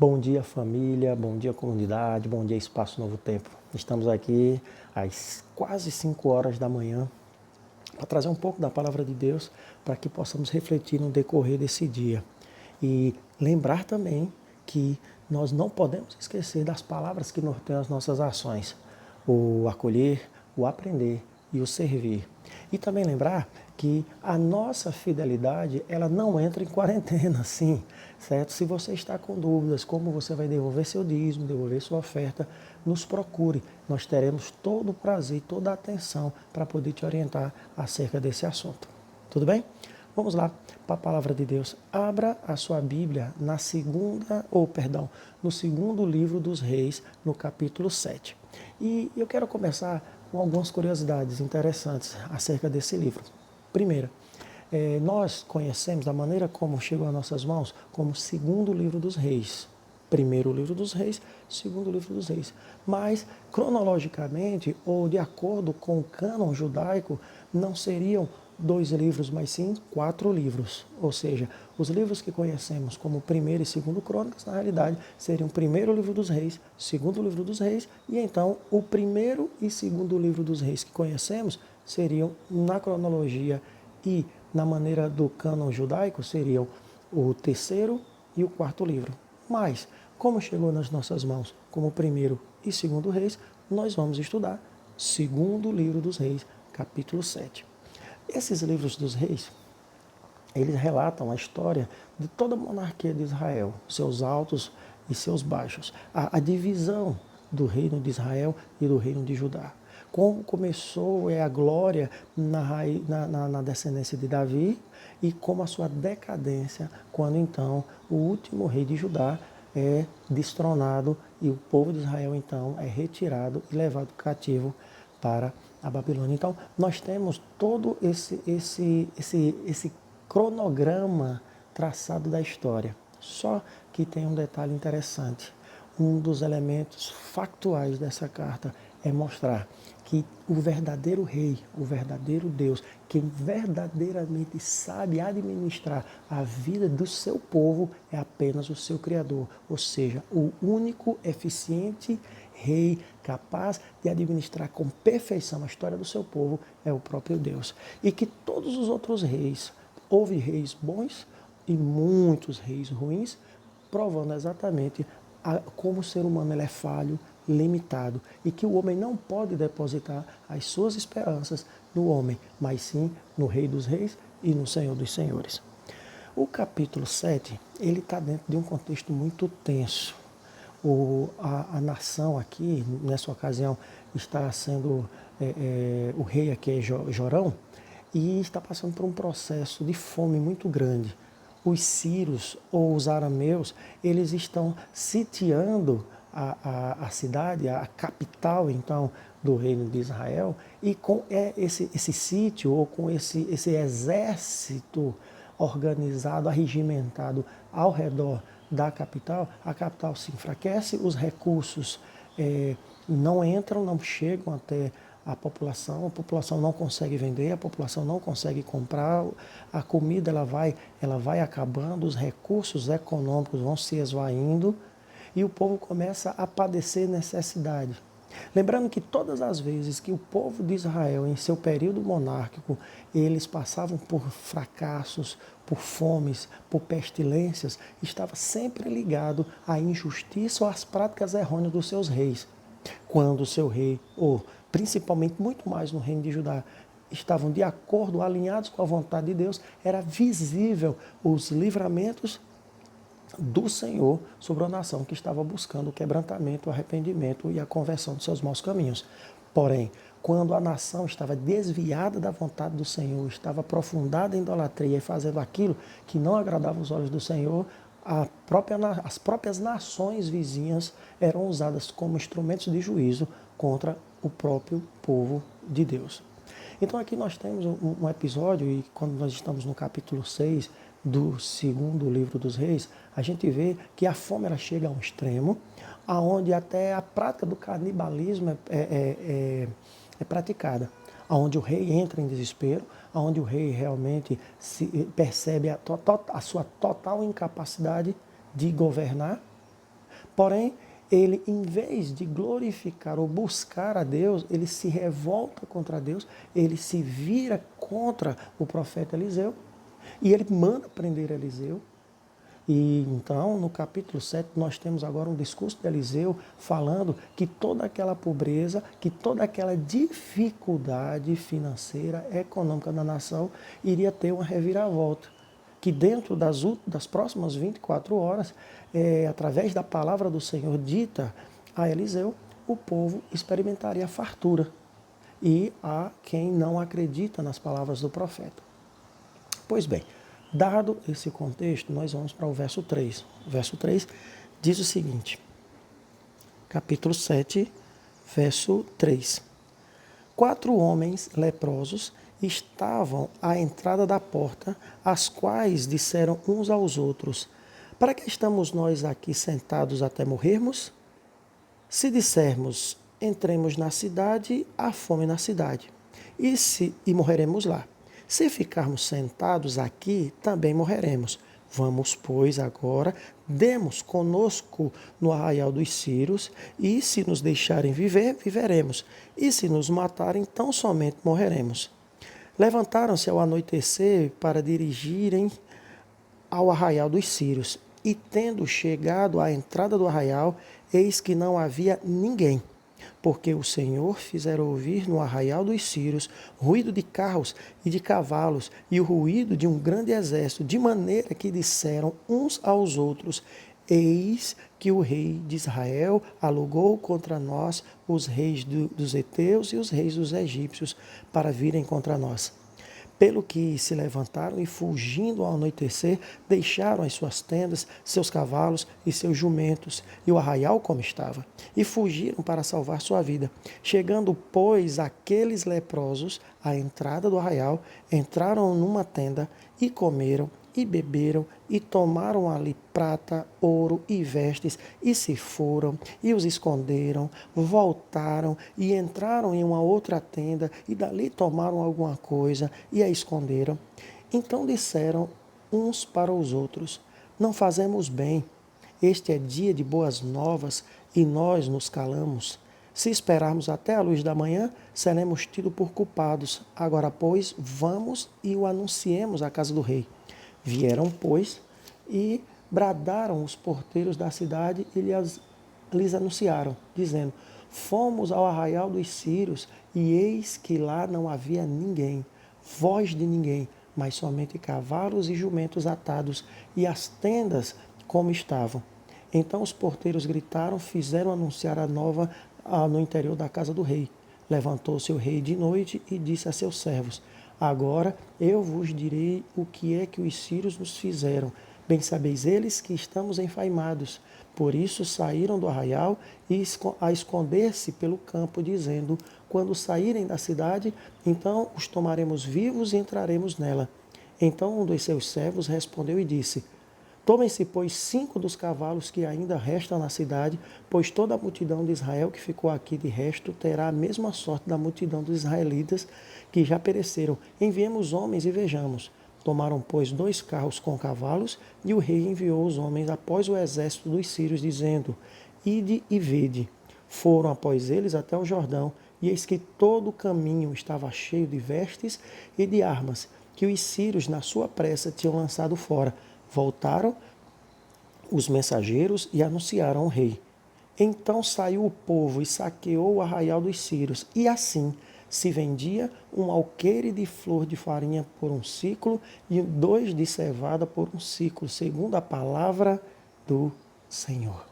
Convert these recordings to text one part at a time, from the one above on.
Bom dia, família, bom dia, comunidade, bom dia, Espaço Novo Tempo. Estamos aqui às quase 5 horas da manhã para trazer um pouco da palavra de Deus para que possamos refletir no decorrer desse dia. E lembrar também que nós não podemos esquecer das palavras que norteiam as nossas ações: o acolher, o aprender e o servir. E também lembrar que a nossa fidelidade, ela não entra em quarentena, sim, certo? Se você está com dúvidas como você vai devolver seu dízimo, devolver sua oferta, nos procure. Nós teremos todo o prazer, toda a atenção para poder te orientar acerca desse assunto. Tudo bem? Vamos lá para a palavra de Deus. Abra a sua Bíblia no segundo livro dos Reis, no capítulo 7. E eu quero começar com algumas curiosidades interessantes acerca desse livro. Primeira, nós conhecemos a maneira como chegou às nossas mãos como segundo livro dos Reis. Primeiro livro dos Reis, segundo livro dos Reis. Mas, cronologicamente, ou de acordo com o cânon judaico, não seriam 2 livros, mas sim 4 livros. Ou seja, os livros que conhecemos como primeiro e segundo Crônicas, na realidade, seriam o primeiro livro dos Reis, segundo livro dos Reis, e então o primeiro e segundo livro dos Reis que conhecemos seriam, na cronologia e na maneira do cânon judaico, seriam o terceiro e o quarto livro. Mas, como chegou nas nossas mãos como primeiro e segundo Reis, nós vamos estudar segundo livro dos Reis, capítulo 7. Esses livros dos reis, eles relatam a história de toda a monarquia de Israel, seus altos e seus baixos, a divisão do reino de Israel e do reino de Judá. Como começou a glória na descendência de Davi e como a sua decadência, quando então o último rei de Judá é destronado e o povo de Israel então é retirado e levado cativo para a Babilônia. Então, nós temos todo esse cronograma traçado da história. Só que tem um detalhe interessante. Um dos elementos factuais dessa carta é mostrar que o verdadeiro rei, o verdadeiro Deus, quem verdadeiramente sabe administrar a vida do seu povo é apenas o seu Criador, ou seja, o único eficiente rei capaz de administrar com perfeição a história do seu povo é o próprio Deus. E que todos os outros reis, houve reis bons e muitos reis ruins, provando exatamente como o ser humano ele é falho, limitado, e que o homem não pode depositar as suas esperanças no homem, mas sim no Rei dos Reis e no Senhor dos Senhores. O capítulo 7, ele está dentro de um contexto muito tenso. A nação aqui, nessa ocasião, está sendo o rei aqui é Jorão, e está passando por um processo de fome muito grande. Os sírios ou os arameus, eles estão sitiando a cidade, a capital, então, do reino de Israel, e com esse sítio, ou com esse exército organizado, arregimentado ao redor da capital, a capital se enfraquece, os recursos não entram, não chegam até a população não consegue vender, a população não consegue comprar, a comida ela vai acabando, os recursos econômicos vão se esvaindo e o povo começa a padecer necessidade. Lembrando que todas as vezes que o povo de Israel, em seu período monárquico, eles passavam por fracassos, por fomes, por pestilências, estava sempre ligado à injustiça ou às práticas errôneas dos seus reis. Quando o seu rei, ou principalmente muito mais no reino de Judá, estavam de acordo, alinhados com a vontade de Deus, era visível os livramentos do Senhor sobre a nação que estava buscando o quebrantamento, o arrependimento e a conversão dos seus maus caminhos. Porém, quando a nação estava desviada da vontade do Senhor, estava aprofundada em idolatria e fazendo aquilo que não agradava os olhos do Senhor, as próprias nações vizinhas eram usadas como instrumentos de juízo contra o próprio povo de Deus. Então aqui nós temos um episódio, e quando nós estamos no capítulo 6 do segundo livro dos reis, a gente vê que a fome ela chega a um extremo, aonde até a prática do canibalismo é praticada, aonde o rei entra em desespero, aonde o rei realmente percebe a sua total incapacidade de governar, Porém, ele, em vez de glorificar ou buscar a Deus, ele se revolta contra Deus, ele se vira contra o profeta Eliseu e ele manda prender Eliseu. E então, no capítulo 7, nós temos agora um discurso de Eliseu falando que toda aquela pobreza, que toda aquela dificuldade financeira, econômica da nação iria ter uma reviravolta. Que dentro das próximas 24 horas, através da palavra do Senhor dita a Eliseu, o povo experimentaria fartura. E há quem não acredita nas palavras do profeta. Pois bem, dado esse contexto, nós vamos para o verso 3. O verso 3 diz o seguinte, capítulo 7, verso 3. 4 homens leprosos estavam à entrada da porta, as quais disseram uns aos outros, para que estamos nós aqui sentados até morrermos? Se dissermos, entremos na cidade, há fome na cidade, e morreremos lá. Se ficarmos sentados aqui, também morreremos. Vamos, pois, agora, demos conosco no arraial dos Círios, e se nos deixarem viver, viveremos. E se nos matarem, tão somente morreremos. Levantaram-se ao anoitecer para dirigirem ao arraial dos Círios. E tendo chegado à entrada do arraial, eis que não havia ninguém. Porque o Senhor fizera ouvir no arraial dos Círios ruído de carros e de cavalos e o ruído de um grande exército, de maneira que disseram uns aos outros, eis que o rei de Israel alugou contra nós os reis dos heteus e os reis dos egípcios para virem contra nós. Pelo que se levantaram e, fugindo ao anoitecer, deixaram as suas tendas, seus cavalos e seus jumentos, e o arraial como estava, e fugiram para salvar sua vida. Chegando, pois, aqueles leprosos à entrada do arraial, entraram numa tenda e comeram, e beberam, e tomaram ali prata, ouro e vestes, e se foram, e os esconderam, voltaram, e entraram em uma outra tenda, e dali tomaram alguma coisa, e a esconderam. Então disseram uns para os outros, não fazemos bem, este é dia de boas novas, e nós nos calamos. Se esperarmos até a luz da manhã, seremos tidos por culpados. Agora, pois, vamos e o anunciemos à casa do rei. Vieram, pois, e bradaram os porteiros da cidade e lhes anunciaram, dizendo, fomos ao arraial dos Círios, e eis que lá não havia ninguém, voz de ninguém, mas somente cavalos e jumentos atados, e as tendas como estavam. Então os porteiros gritaram, fizeram anunciar a nova no interior da casa do rei. Levantou-se o rei de noite e disse a seus servos, agora eu vos direi o que é que os sírios nos fizeram. Bem sabeis eles que estamos enfaimados. Por isso saíram do arraial e a esconder-se pelo campo, dizendo, quando saírem da cidade, então os tomaremos vivos e entraremos nela. Então um dos seus servos respondeu e disse, tomem-se, pois, 5 dos cavalos que ainda restam na cidade, pois toda a multidão de Israel que ficou aqui de resto terá a mesma sorte da multidão dos israelitas que já pereceram. Enviemos homens e vejamos. Tomaram, pois, 2 carros com cavalos, e o rei enviou os homens após o exército dos sírios, dizendo, ide e vede. Foram após eles até o Jordão, e eis que todo o caminho estava cheio de vestes e de armas, que os sírios, na sua pressa, tinham lançado fora. Voltaram os mensageiros e anunciaram ao rei. Então saiu o povo e saqueou o arraial dos Círios, e assim se vendia um alqueire de flor de farinha por 1 siclo e 2 de cevada por 1 siclo, segundo a palavra do Senhor.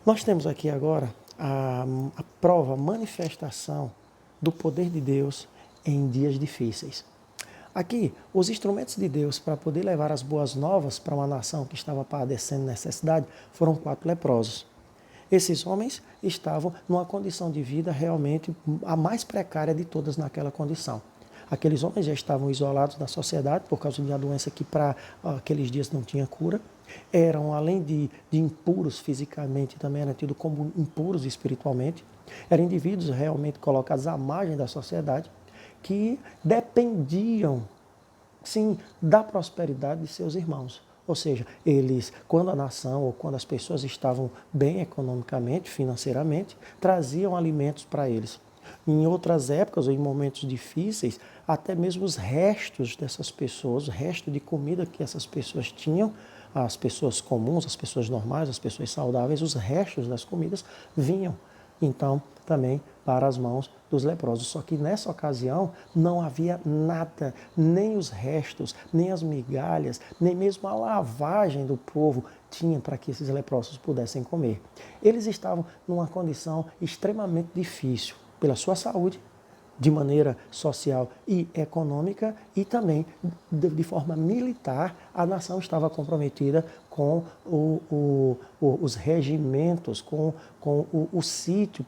Nós temos aqui agora a prova, a manifestação do poder de Deus em dias difíceis. Aqui, os instrumentos de Deus para poder levar as boas novas para uma nação que estava padecendo necessidade foram 4 leprosos. Esses homens estavam numa condição de vida realmente a mais precária de todas naquela condição. Aqueles homens já estavam isolados da sociedade por causa de uma doença que para aqueles dias não tinha cura. Eram, além de impuros fisicamente, também eram tidos como impuros espiritualmente. Eram indivíduos realmente colocados à margem da sociedade, que dependiam, sim, da prosperidade de seus irmãos. Ou seja, eles, quando a nação ou quando as pessoas estavam bem economicamente, financeiramente, traziam alimentos para eles. Em outras épocas ou em momentos difíceis, até mesmo os restos dessas pessoas, o resto de comida que essas pessoas tinham, as pessoas comuns, as pessoas normais, as pessoas saudáveis, os restos das comidas vinham, então, também para as mãos dos leprosos. Só que nessa ocasião não havia nada, nem os restos, nem as migalhas, nem mesmo a lavagem do povo tinha para que esses leprosos pudessem comer. Eles estavam numa condição extremamente difícil pela sua saúde, de maneira social e econômica, e também de forma militar. A nação estava comprometida com os regimentos, com o sítio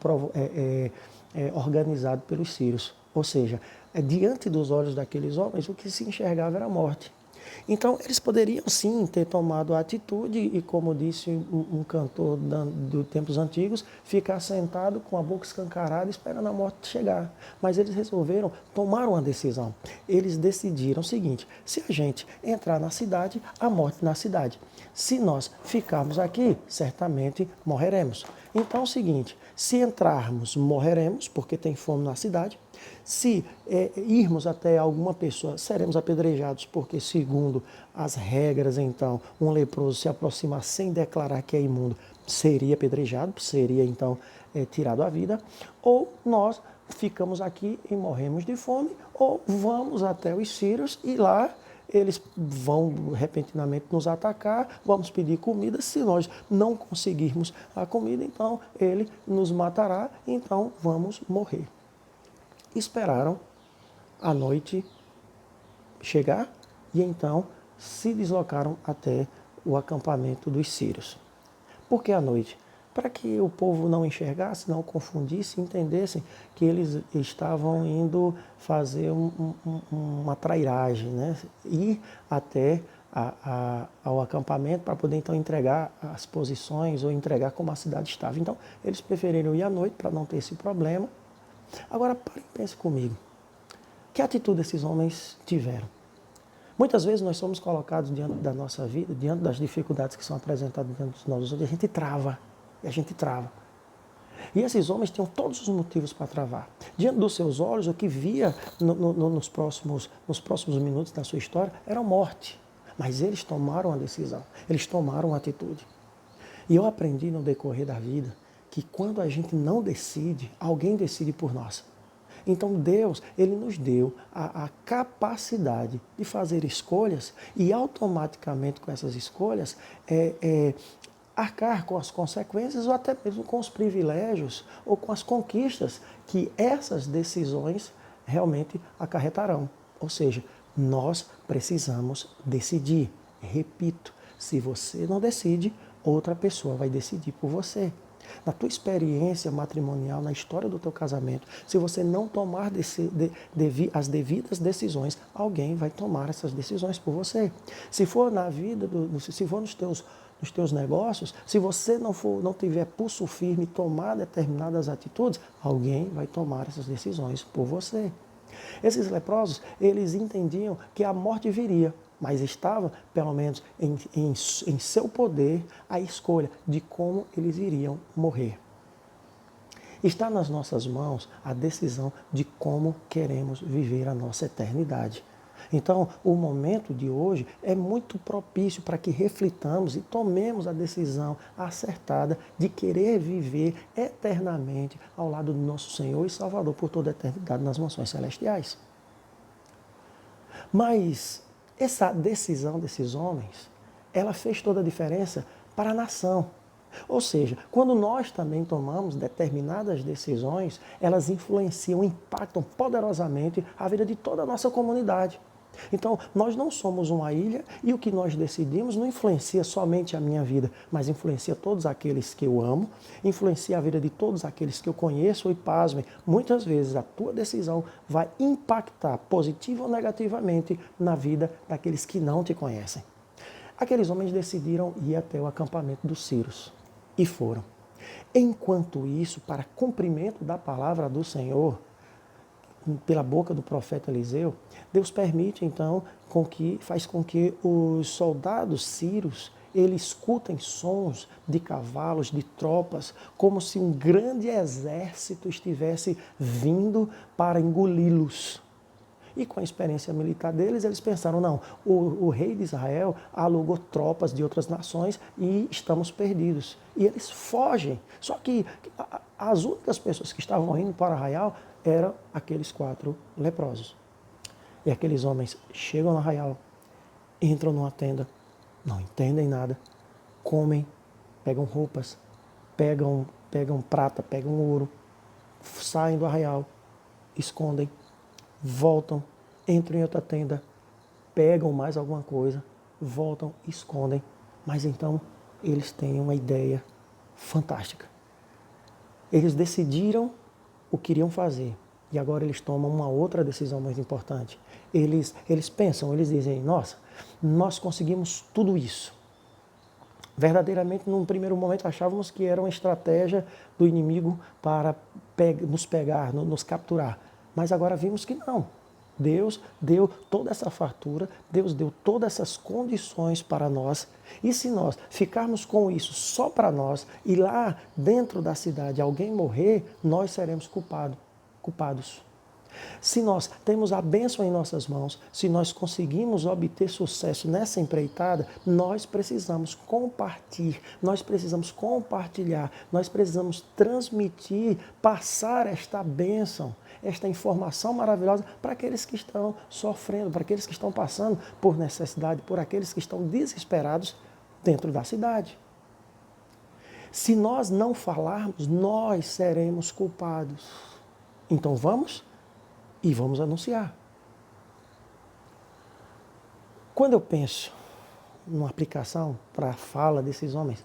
organizado pelos sírios. Ou seja, diante dos olhos daqueles homens, o que se enxergava era a morte. Então, eles poderiam sim ter tomado a atitude e, como disse um cantor dos tempos antigos, ficar sentado com a boca escancarada esperando a morte chegar. Mas eles resolveram tomar uma decisão. Eles decidiram o seguinte: se a gente entrar na cidade, a morte na cidade. Se nós ficarmos aqui, certamente morreremos. Então é o seguinte: se entrarmos, morreremos, porque tem fome na cidade. Se irmos até alguma pessoa, seremos apedrejados, porque, segundo as regras, então, um leproso se aproximar sem declarar que é imundo, seria apedrejado, seria, então, tirado a vida. Ou nós ficamos aqui e morremos de fome, ou vamos até os sírios e lá eles vão repentinamente nos atacar, vamos pedir comida. Se nós não conseguirmos a comida, então ele nos matará, então vamos morrer. Esperaram a noite chegar e então se deslocaram até o acampamento dos sírios. Por que à noite? Para que o povo não enxergasse, não confundisse, entendessem que eles estavam indo fazer uma trairagem, né? Ir até ao acampamento para poder então entregar as posições ou entregar como a cidade estava. Então, eles preferiram ir à noite para não ter esse problema. Agora, pare e pense comigo. Que atitude esses homens tiveram? Muitas vezes nós somos colocados diante da nossa vida, diante das dificuldades que são apresentadas diante dos nossos olhos, e a gente trava. E esses homens tinham todos os motivos para travar. Diante dos seus olhos, o que via nos próximos minutos da sua história era a morte. Mas eles tomaram a decisão, eles tomaram uma atitude. E eu aprendi no decorrer da vida que quando a gente não decide, alguém decide por nós. Então Deus, Ele nos deu a capacidade de fazer escolhas e automaticamente com essas escolhas arcar com as consequências ou até mesmo com os privilégios ou com as conquistas que essas decisões realmente acarretarão. Ou seja, nós precisamos decidir. Repito, se você não decide, outra pessoa vai decidir por você. Na tua experiência matrimonial, na história do teu casamento, se você não tomar as devidas decisões, alguém vai tomar essas decisões por você. Se for na vida, se for nos teus negócios, se você não tiver pulso firme e tomar determinadas atitudes, alguém vai tomar essas decisões por você. Esses leprosos, eles entendiam que a morte viria, mas estava, pelo menos, em seu poder a escolha de como eles iriam morrer. Está nas nossas mãos a decisão de como queremos viver a nossa eternidade. Então, o momento de hoje é muito propício para que reflitamos e tomemos a decisão acertada de querer viver eternamente ao lado do nosso Senhor e Salvador por toda a eternidade nas mansões celestiais. Mas essa decisão desses homens, ela fez toda a diferença para a nação. Ou seja, quando nós também tomamos determinadas decisões, elas influenciam, impactam poderosamente a vida de toda a nossa comunidade. Então, nós não somos uma ilha e o que nós decidimos não influencia somente a minha vida, mas influencia todos aqueles que eu amo, influencia a vida de todos aqueles que eu conheço e pasmem. Muitas vezes a tua decisão vai impactar positiva ou negativamente na vida daqueles que não te conhecem. Aqueles homens decidiram ir até o acampamento dos sírios e foram. Enquanto isso, para cumprimento da palavra do Senhor, pela boca do profeta Eliseu, Deus permite então, faz com que os soldados sírios eles escutem sons de cavalos, de tropas, como se um grande exército estivesse vindo para engoli-los. E com a experiência militar deles, eles pensaram, não, o rei de Israel alugou tropas de outras nações e estamos perdidos. E eles fogem. Só que as únicas pessoas que estavam indo para Arraial eram aqueles 4 leprosos. E aqueles homens chegam no Arraial, entram numa tenda, não entendem nada, comem, pegam roupas, pegam prata, pegam ouro, saem do Arraial, escondem, voltam, entram em outra tenda, pegam mais alguma coisa, voltam, escondem, mas então eles têm uma ideia fantástica. Eles decidiram o que iriam fazer e agora eles tomam uma outra decisão muito importante. Eles pensam, eles dizem, nossa, nós conseguimos tudo isso. Verdadeiramente, num primeiro momento, achávamos que era uma estratégia do inimigo para nos pegar, nos capturar. Mas agora vimos que não. Deus deu toda essa fartura, Deus deu todas essas condições para nós. E se nós ficarmos com isso só para nós e lá dentro da cidade alguém morrer, nós seremos culpados. Se nós temos a bênção em nossas mãos, se nós conseguimos obter sucesso nessa empreitada, nós precisamos compartilhar, nós precisamos transmitir, passar esta bênção, esta informação maravilhosa para aqueles que estão sofrendo, para aqueles que estão passando por necessidade, por aqueles que estão desesperados dentro da cidade. Se nós não falarmos, nós seremos culpados. Então vamos anunciar. Quando eu penso numa aplicação para a fala desses homens,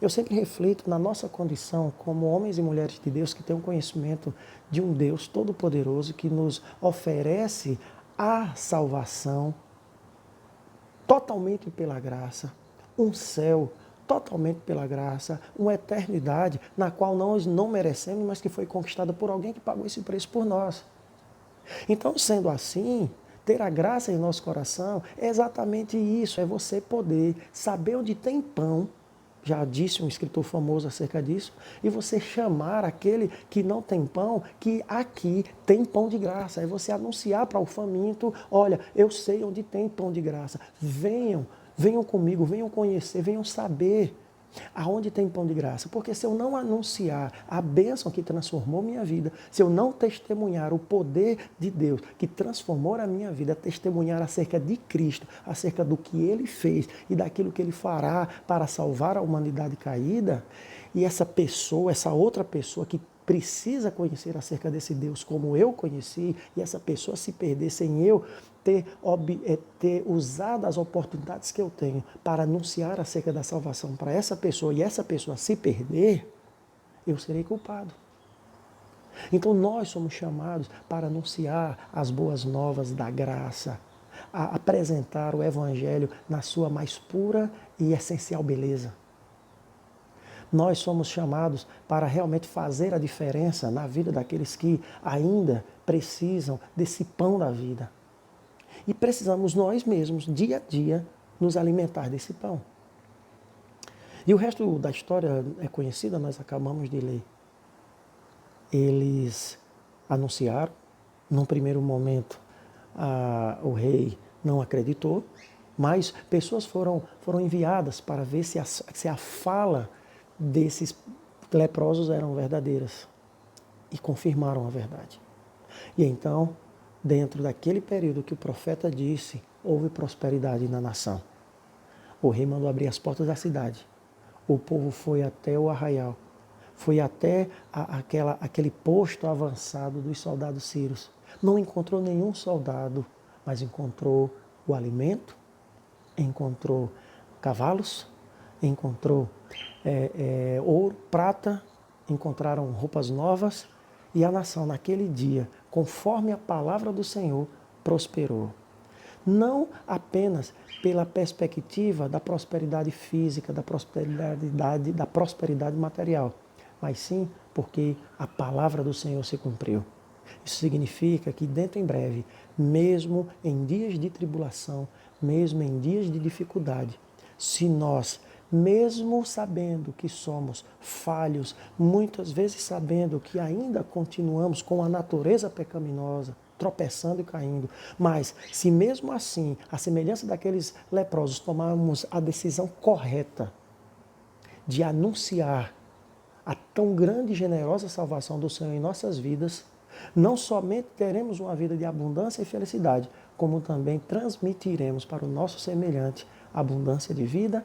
eu sempre reflito na nossa condição como homens e mulheres de Deus que têm um conhecimento de um Deus todo-poderoso que nos oferece a salvação totalmente pela graça, um céu totalmente pela graça, uma eternidade na qual nós não merecemos, mas que foi conquistada por alguém que pagou esse preço por nós. Então, sendo assim, ter a graça em nosso coração é exatamente isso, é você poder saber onde tem pão, já disse um escritor famoso acerca disso, e você chamar aquele que não tem pão, que aqui tem pão de graça, é você anunciar para o faminto, olha, eu sei onde tem pão de graça, venham comigo, venham conhecer, venham saber aonde tem pão de graça. Porque se eu não anunciar a bênção que transformou minha vida, se eu não testemunhar o poder de Deus que transformou a minha vida, testemunhar acerca de Cristo, acerca do que Ele fez e daquilo que Ele fará para salvar a humanidade caída, e essa outra pessoa que precisa conhecer acerca desse Deus como eu conheci, e essa pessoa se perder sem eu ter usado as oportunidades que eu tenho para anunciar acerca da salvação para essa pessoa e essa pessoa se perder, eu serei culpado. Então nós somos chamados para anunciar as boas novas da graça, a apresentar o Evangelho na sua mais pura e essencial beleza. Nós somos chamados para realmente fazer a diferença na vida daqueles que ainda precisam desse pão da vida. E precisamos nós mesmos, dia a dia, nos alimentar desse pão. E o resto da história é conhecida, nós acabamos de ler. Eles anunciaram, num primeiro momento o rei não acreditou, mas pessoas foram enviadas para ver se a fala desses leprosos eram verdadeiras. E confirmaram a verdade. E então, dentro daquele período que o profeta disse, houve prosperidade na nação. O rei mandou abrir as portas da cidade. O povo foi até o arraial. Foi até aquele posto avançado dos soldados sírios. Não encontrou nenhum soldado, mas encontrou o alimento, encontrou cavalos, encontrou ouro, prata, encontraram roupas novas, e a nação naquele dia, conforme a palavra do Senhor, prosperou. Não apenas pela perspectiva da prosperidade física, da prosperidade material, mas sim porque a palavra do Senhor se cumpriu. Isso significa que dentro em breve, mesmo em dias de tribulação, mesmo em dias de dificuldade, se nós, mesmo sabendo que somos falhos, muitas vezes sabendo que ainda continuamos com a natureza pecaminosa, tropeçando e caindo, mas se mesmo assim, à semelhança daqueles leprosos, tomarmos a decisão correta de anunciar a tão grande e generosa salvação do Senhor em nossas vidas, não somente teremos uma vida de abundância e felicidade, como também transmitiremos para o nosso semelhante abundância de vida,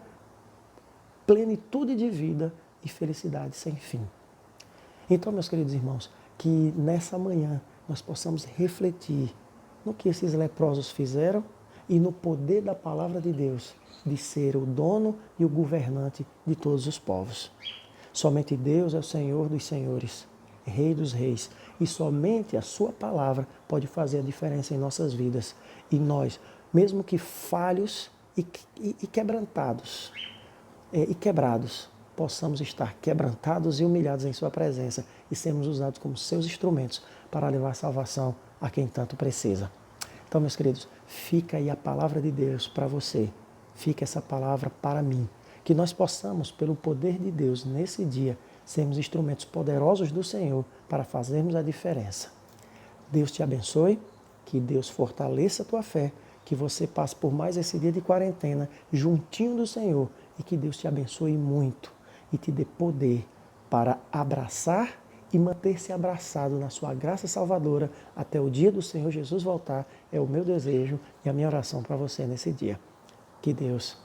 plenitude de vida e felicidade sem fim. Então, meus queridos irmãos, que nessa manhã nós possamos refletir no que esses leprosos fizeram e no poder da palavra de Deus de ser o dono e o governante de todos os povos. Somente Deus é o Senhor dos senhores, Rei dos reis, e somente a sua palavra pode fazer a diferença em nossas vidas. E nós, mesmo que falhos e quebrantados, e quebrados, possamos estar quebrantados e humilhados em sua presença e sermos usados como seus instrumentos para levar salvação a quem tanto precisa. Então, meus queridos, fica aí a palavra de Deus para você, fica essa palavra para mim, que nós possamos, pelo poder de Deus, nesse dia, sermos instrumentos poderosos do Senhor para fazermos a diferença. Deus te abençoe, que Deus fortaleça a tua fé, que você passe por mais esse dia de quarentena juntinho do Senhor e que Deus te abençoe muito e te dê poder para abraçar e manter-se abraçado na sua graça salvadora até o dia do Senhor Jesus voltar. É o meu desejo e a minha oração para você nesse dia. Que Deus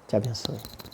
te abençoe.